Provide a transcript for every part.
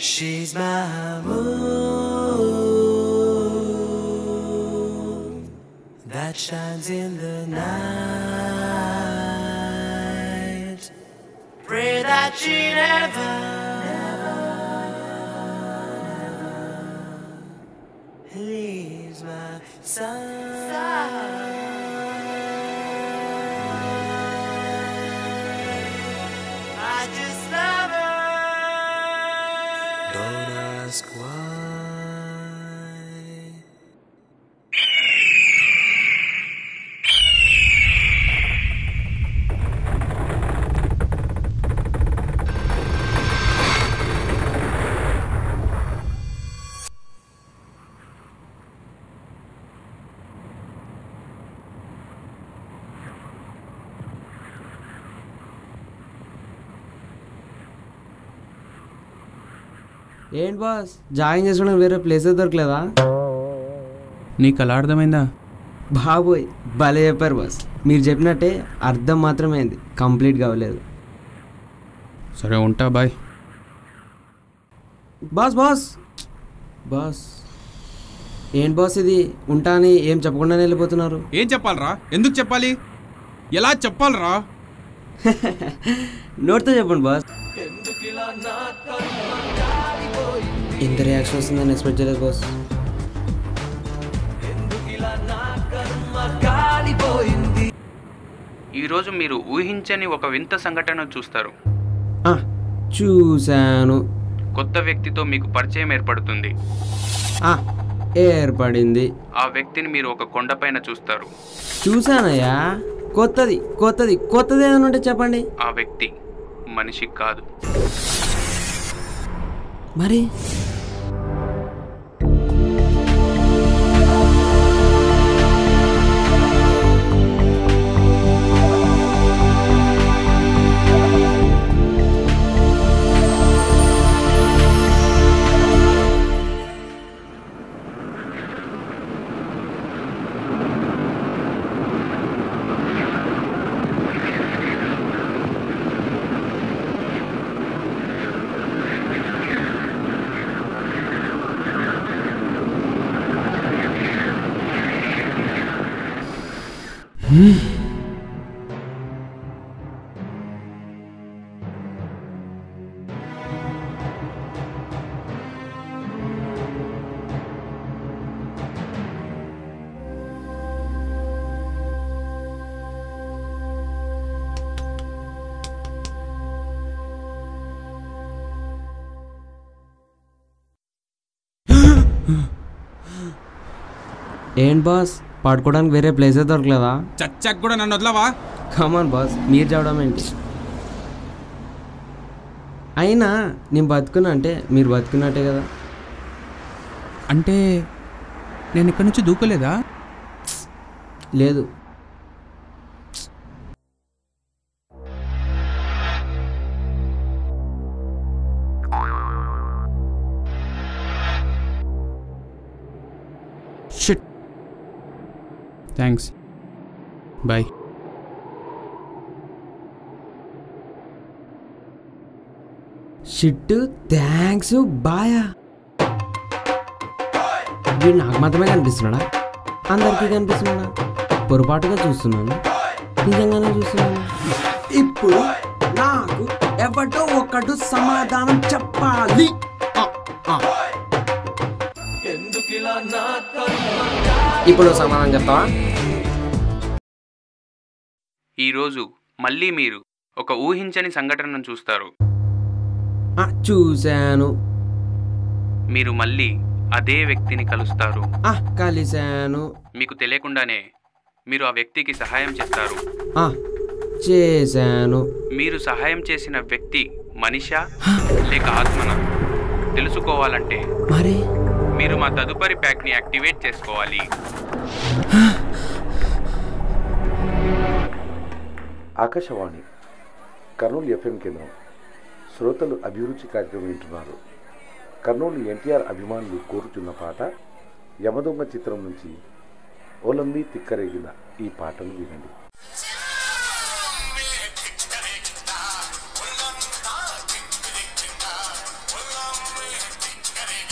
She's my moon that shines in the night. Pray that she never leaves my side. I just love her. Don't ask why. ఏంటి boss join చేసుకోవడం వేరే place దొరకలేదా? నీకు అలా అర్థమైందా? బాబోయ్ భలే చెప్పారు బాస్. మీరు చెప్పినట్టే అర్థం మాత్రమే అయింది, కంప్లీట్గా అవ్వలేదు. సరే ఉంటా, బాయ్. బాస్ బాస్ బాస్ ఏంటి బాస్ ఇది? ఉంటా అని ఏం చెప్పకుండానే వెళ్ళిపోతున్నారు. ఏం చెప్పాలరా? ఎందుకు చెప్పాలి? ఎలా చెప్పాలరా? నోట్తో చెప్పండి బాస్. ఇంత రియాక్షన్ వస్తుందని ఎక్స్పెక్ట్ చేయలేదు బాస్. ఈరోజు మీరు ఊహించని ఒక వింత సంఘటన చూస్తారు. చూశాను. కొత్త వ్యక్తితో మీకు పరిచయం ఏర్పడుతుంది. ఏర్పడింది. ఆ వ్యక్తిని మీరు ఒక కొండపైన చూస్తారు. చూశానయ్యా. కొత్తది కొత్తది కొత్తది ఏదైనా ఉంటే చెప్పండి. ఆ వ్యక్తి మనిషి కాదు. మరి ఏంటి బాస్ పడుకోవడానికి వేరే ప్లేసే దొరకలేదా? చచ్చాక కూడా నన్ను వదలవా? కమాన్ బాస్, మీరు చెప్పడం ఏంటి? అయినా నేను బతుకున్నా అంటే మీరు బతుకున్నట్టే కదా. అంటే నేను ఇక్కడి నుంచి దూకలేదా? లేదు. Shit. Thanks, bye. Shit, thanks, బాయా. వీడు నాకు మాత్రమే కనిపిస్తున్నాడా? అందరికీ కనిపిస్తున్నాడా? పొరపాటుగా చూస్తున్నాను, నిజంగానే చూస్తున్నాను. ఇప్పుడు నాకు ఎవడో ఒకడు సమాధానం చెప్పాలి. ఇప్పుడు సమాధానం చెప్తావా? ఈరోజు మళ్ళీ మీరు ఒక ఊహించని సంఘటనను చూస్తారు. చూశాను. మీరు మళ్ళీ అదే వ్యక్తిని కలుస్తారు. కలిశాను. మీకు తెలియకుండానే మీరు ఆ వ్యక్తికి సహాయం చేస్తారు. చేశాను. మీరు సహాయం చేసిన వ్యక్తి మనిషా లేక ఆత్మనా తెలుసుకోవాలంటే మరి మీరు మా తదుపరి ప్యాక్ని యాక్టివేట్ చేసుకోవాలి. ఆకాశవాణి కర్నూలు FM కేంద్రం. శ్రోతలు అభిరుచి కార్యక్రమం వింటున్నారు. కర్నూలు ఎన్టీఆర్ అభిమానులు కోరుచున్న పాట యమదొంగ చిత్రం నుంచి ఓలమ్మి తిక్కరేగిన ఈ పాటను వినండి.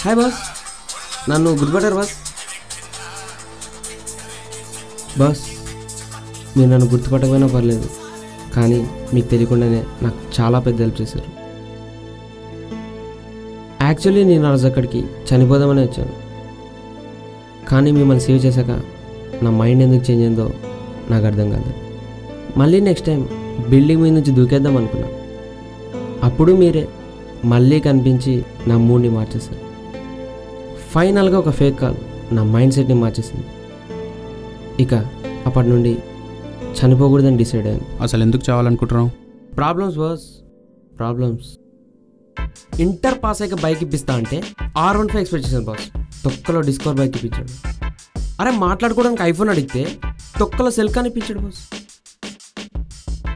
హాయ్ బాస్, నన్ను గుర్తుపట్టారు బాస్? బాస్, మీరు నన్ను గుర్తుపట్టకపోయినా పర్లేదు, కానీ మీకు తెలియకుండానే నాకు చాలా పెద్ద హెల్ప్ చేశారు. యాక్చువల్లీ నేను ఆ రోజు అక్కడికి చనిపోదామని వచ్చాను, కానీ మిమ్మల్ని సేవ్ చేశాక నా మైండ్ ఎందుకు చేంజ్ అయిందో నాకు అర్థం కాలేదు. మళ్ళీ నెక్స్ట్ టైం బిల్డింగ్ మీద నుంచి దూకేద్దాం అనుకున్నా. అప్పుడు మీరే మళ్ళీ కనిపించి నా మూడ్ని మార్చేశారు. ఫైనల్గా ఒక ఫేక్ కాల్ నా మైండ్ సెట్ని మార్చేసింది. ఇక అప్పటి నుండి చనిపోకూడదని డిసైడ్ అయ్యాను. అసలు ఎందుకు చావాలనుకుంటున్నావు? Problems boss, problems. Inter pass అయ్యాక బైక్ ఇప్పిస్తా అంటే R15 ఎక్స్పెక్ట్ చేశాను బాస్. తొక్కలో డిస్కవర్ బైక్ ఇప్పించాడు. అరే మాట్లాడుకోవడానికి ఐఫోన్ అడిగితే తొక్కలో సెల్ కనిపించాడు బాస్.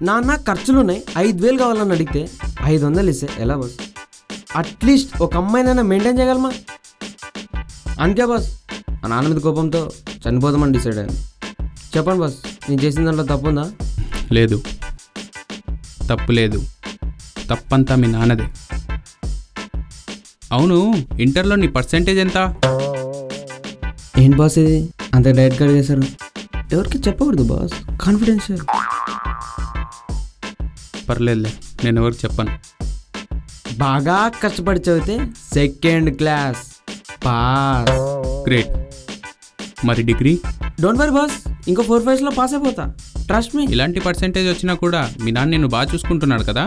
నాన్న ఖర్చులు ఉన్నాయి, 5,000 కావాలని అడిగితే 500 ఇస్తే ఎలా బాస్? అట్లీస్ట్ ఒక అమ్మాయినైనా మెయింటైన్ చేయగలమా? అంతే బాస్, మా నాన్న మీద కోపంతో చనిపోదామని డిసైడ్ అయ్యాను. చెప్పండి బాస్, నేను చేసిన దాంట్లో తప్పు ఉందా? లేదు, తప్పు లేదు. తప్పంతా మీ నాన్నదే. అవును, ఇంటర్లో నీ పర్సెంటేజ్ ఎంత? ఏంటి బాస్ ఇది అంత డైరెక్ట్గా అడిగేశారు? ఎవరికి చెప్పకూడదు బాస్, కాన్ఫిడెన్షియల్. పర్లేదులే, నేను ఎవరికి చెప్పను. బాగా కష్టపడి చదివితే 2nd క్లాస్ పాస్. గ్రేట్. మరి డిగ్రీ? డోంట్ వరీ బాస్, ఇంకో 4-5లో పాస్ అయిపోతా, ట్రస్ట్ మీ. ఇలాంటి పర్సెంటేజ్ వచ్చినా కూడా మీ నాన్న నిన్ను బాగా చూసుకుంటున్నాడు కదా?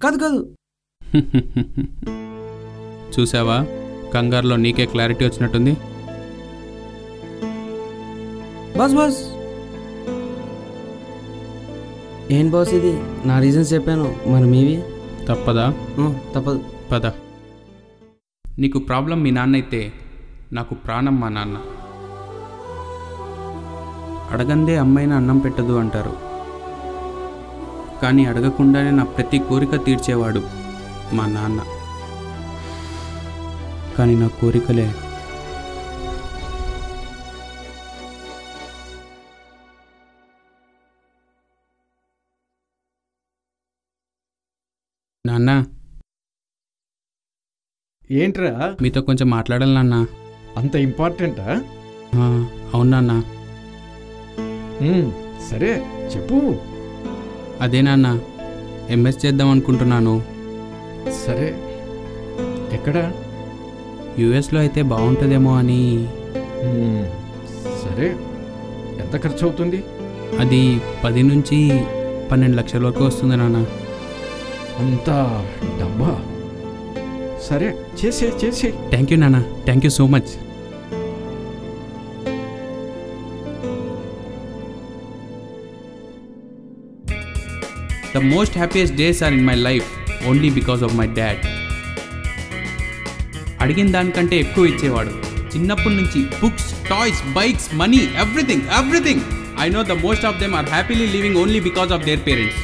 కాదు కాదు. చూసావా, కంగారులో నీకే క్లారిటీ వచ్చినట్టుంది. బాస్ బాస్ ఏం బాస్ ఇది? నా రీజన్స్ చెప్పాను, మరి మీవి? తప్పదా? తప్పదు. పద. నీకు ప్రాబ్లం మీ నాన్న అయితే నాకు ప్రాణం మా నాన్న. అడగందే అమ్మాయిన అన్నం పెట్టదు అంటారు, కానీ అడగకుండానే నా ప్రతి కోరిక తీర్చేవాడు మా నాన్న. కానీ నా కోరికలే నాన్న. ఏంట్రా మీతో కొంచెం మాట్లాడాలి నాన్న. అంత ఇంపార్టెంటా? అవును నాన్న. సరే చెప్పు. అదే నాన్న, ఎంఎస్ చేద్దాం అనుకుంటున్నాను. సరే, ఎక్కడ? యుఎస్లో అయితే బాగుంటుందేమో అని. సరే, ఎంత ఖర్చు అవుతుంది? అది 10 నుంచి 12 లక్షల వరకు వస్తుంది నాన్న. అంత డబ్బా? సరే, చేసే. థ్యాంక్ యూ నాన్న, thank you so much. The most happiest days are in my life only because of my dad. అడిగిన దానికంటే ఎక్కువ ఇచ్చేవాడు. చిన్నప్పటి నుంచి books, toys, bikes, money, everything. I know the most of them are happily living only because of their parents.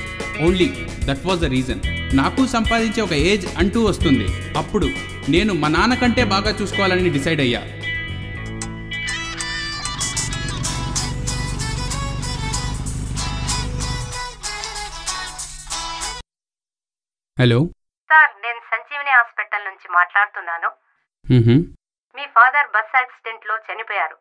Only that was the reason. నాకు సంపాదించే ఒక age అంటూ వస్తుంది. అప్పుడు నేను మా నాన్న కంటే బాగా చూసుకోవాలని డిసైడ్ అయ్యా. హలో సార్, నేను సంజీవని హాస్పిటల్ నుంచి మాట్లాడుతున్నాను. మీ ఫాదర్ బస్ యాక్సిడెంట్లో చనిపోయారు.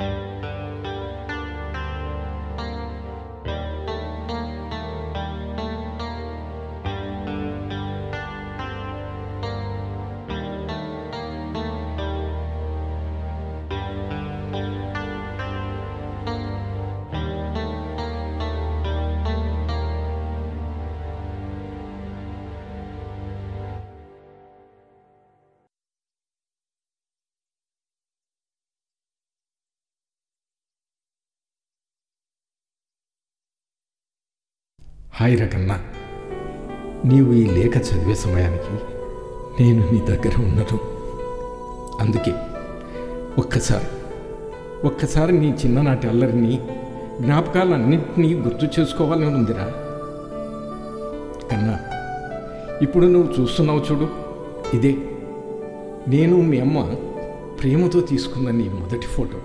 హాయ్ రకన్నా, నీవు ఈ లేఖ చదివే సమయానికి నేను నీ దగ్గర ఉన్నాను. అందుకే ఒక్కసారి నీ చిన్ననాటి అల్లరిని, జ్ఞాపకాలన్నింటినీ గుర్తు చేసుకోవాలని ఉందిరా. కన్నా, ఇప్పుడు నువ్వు చూస్తున్నావు చూడు, ఇదే నేను మీ అమ్మ ప్రేమతో తీసుకున్న నీ మొదటి ఫోటో.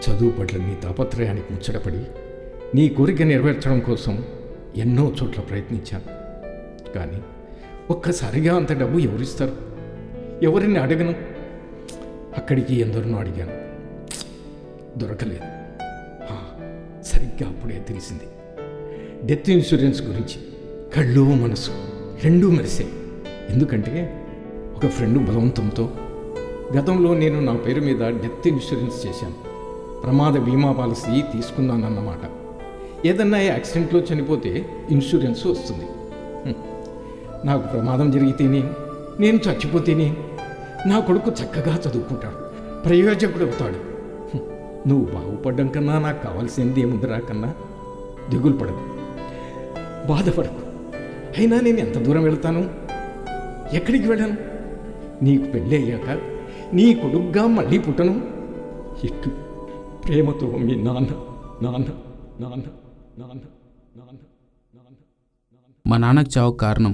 చదువు పట్ల నీ తాపత్రయానికి ముచ్చటపడి నీ కోరిక నెరవేర్చడం కోసం ఎన్నో చోట్ల ప్రయత్నించాను. కానీ ఒక్కసారిగా అంత డబ్బు ఎవరిస్తారు? ఎవరిని అడగను. అక్కడికి ఎందరినో అడిగాను, దొరకలేదు. సరిగ్గా అప్పుడే తెలిసింది డెత్ ఇన్సూరెన్స్ గురించి. కళ్ళు మనసు రెండూ మెరిసాయి. ఎందుకంటే ఒక ఫ్రెండ్ బలవంతంతో గతంలో నేను నా పేరు మీద డెత్ ఇన్సూరెన్స్ చేశాను. ప్రమాద బీమా పాలసీ తీసుకున్నానన్నమాట. ఏదన్నా యాక్సిడెంట్లో చనిపోతే ఇన్సూరెన్స్ వస్తుంది. నాకు ప్రమాదం జరిగితేనే, నేను చచ్చిపోతేనే నా కొడుకు చక్కగా చదువుకుంటాడు, ప్రయోజకుడు అవుతాడు. నువ్వు బాగుపడ్డం కన్నా నాకు కావాల్సింది ఏముందిరా కన్నా. దిగులు పడకు, బాధపడకు. అయినా నేను ఎంత దూరం వెళ్తాను? ఎక్కడికి వెళ్ళను? నీకు పెళ్ళి అయ్యాక నీ కొడుగ్గా మళ్ళీ పుట్టను. ఇట్టు ప్రేమతో మీ నాన్న నాన్న నాన్న నాన్న నాన్న నాన్న. మా నాన్నకు చావు కారణం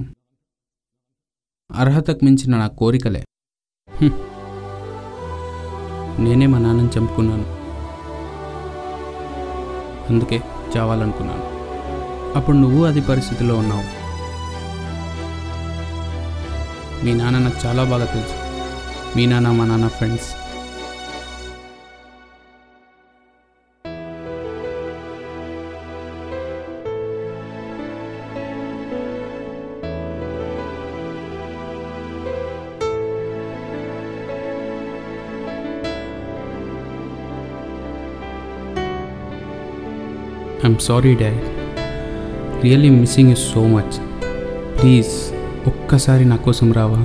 అర్హతకు మించిన నా కోరికలే. నేనే మా నాన్నని చంపుకున్నాను. అందుకే చావాలనుకున్నాను. అప్పుడు నువ్వు అది పరిస్థితిలో ఉన్నావు. మీ నాన్న నాకు చాలా బాగా తెలుసు. మీ నాన్న మా నాన్న friends. I'm sorry, Dad. Really missing you so much. Please, ఒక్కసారి నా కోసం రావా?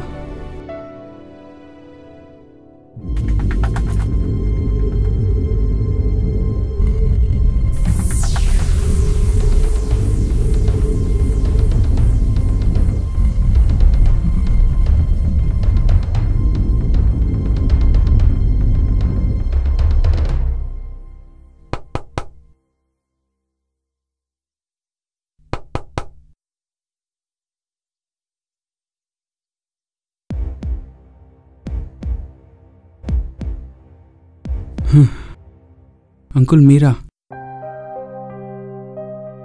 అంకుల్ మీరా?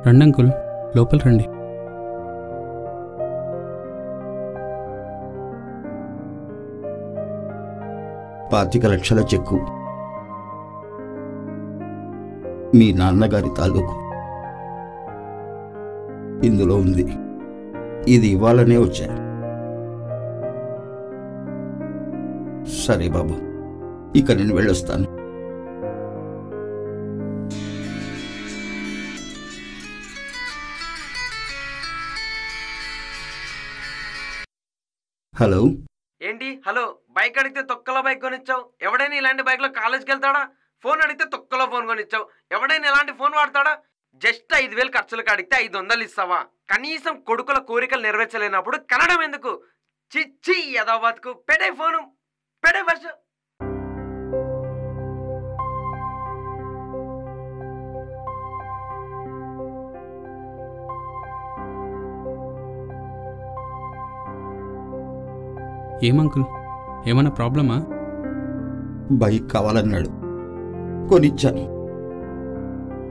రండి అంకుల్, లోపల రండి. ₹25,00,000 చెక్కు మీ నాన్నగారి తాలూకు ఇందులో ఉంది. ఇది ఇవ్వాలనే వచ్చా. సరే బాబు, ఇక నేను వెళ్ళొస్తాను. హలో. ఏంటి హలో? బైక్ అడిగితే తొక్కలో బైక్ కొనిచ్చావు. ఎవడైనా ఇలాంటి బైక్లో కాలేజ్కి వెళ్తాడా? ఫోన్ అడిగితే తొక్కలో ఫోన్ కొనిచ్చావు. ఎవడైనా ఇలాంటి ఫోన్ వాడతాడా? జస్ట్ 5,000 ఖర్చులకు అడిగితే 500 ఇస్తావా? కనీసం కొడుకుల కోరికలు నెరవేర్చలేనప్పుడు కనడం ఎందుకు? చిచ్చి ఎదో బతుకు. పెడే ఫోను, పెడే ఫస్ట్. ఏమంకుల్, ఏమన్నా ప్రాబ్లమా? బైక్ కావాలన్నాడు, కొనిచ్చాను.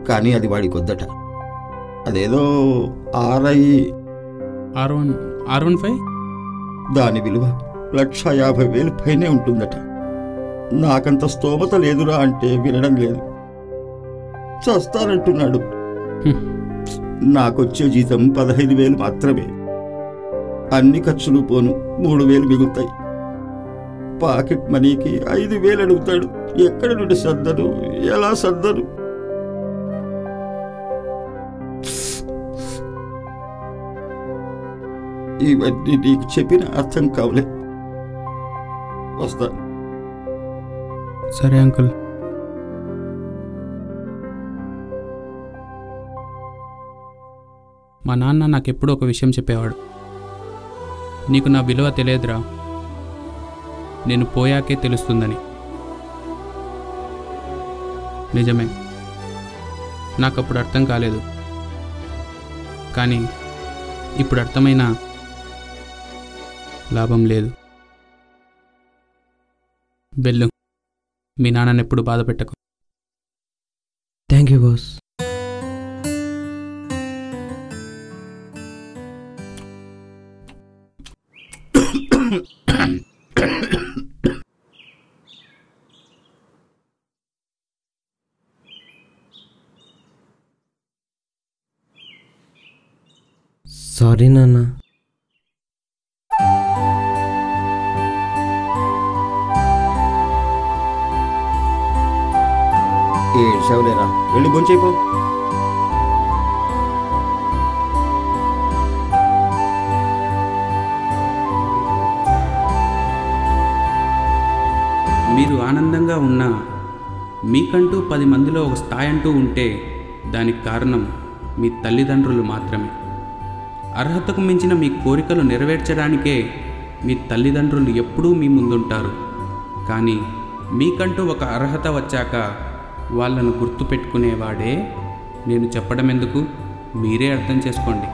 కానీ అది వాడికి వద్దట. అదేదో R15 దాని విలువ 1,50,000 పైనే ఉంటుందట. నాకంత స్తోమత లేదురా అంటే వినడం లేదు. చస్తానంటున్నాడు. నాకొచ్చే జీతం 15,000 మాత్రమే. అన్ని ఖర్చులు పోను 3,000 మిగులుతాయి. పాకెట్ మనీకి 5,000 అడుగుతాడు. ఎక్కడి నుండి సర్దను? ఎలా సర్దను? ఇవన్నీ నీకు చెప్పిన అర్థం కావలే. వస్తా. సరే అంకుల్. మా నాన్న నాకెప్పుడు ఒక విషయం చెప్పేవాడు. నీకు నా విలువ తెలియదురా, నేను పోయాకే తెలుస్తుందని. నిజమే, నాకప్పుడు అర్థం కాలేదు. కానీ ఇప్పుడు అర్థమైనా లాభం లేదు. వెళ్ళు, మీ నాన్నని ఎప్పుడు బాధ పెట్టకు. Thank you boss. సారీ నాన్న. ఏడ్చావులేరా, వెళ్ళి గొంచేపో. మీరు ఆనందంగా ఉన్నా మీకంటూ 10 మందిలో ఒక స్థాయి అంటూ ఉంటే దానికి కారణం మీ తల్లిదండ్రులు మాత్రమే. అర్హతకు మించిన మీ కోరికలు నెరవేర్చడానికే మీ తల్లిదండ్రులు ఎప్పుడూ మీ ముందుంటారు. కానీ మీకంటూ ఒక అర్హత వచ్చాక వాళ్ళను గుర్తుపెట్టుకునేవాడే నేను చెప్పడం ఎందుకు, మీరే అర్థం చేసుకోండి.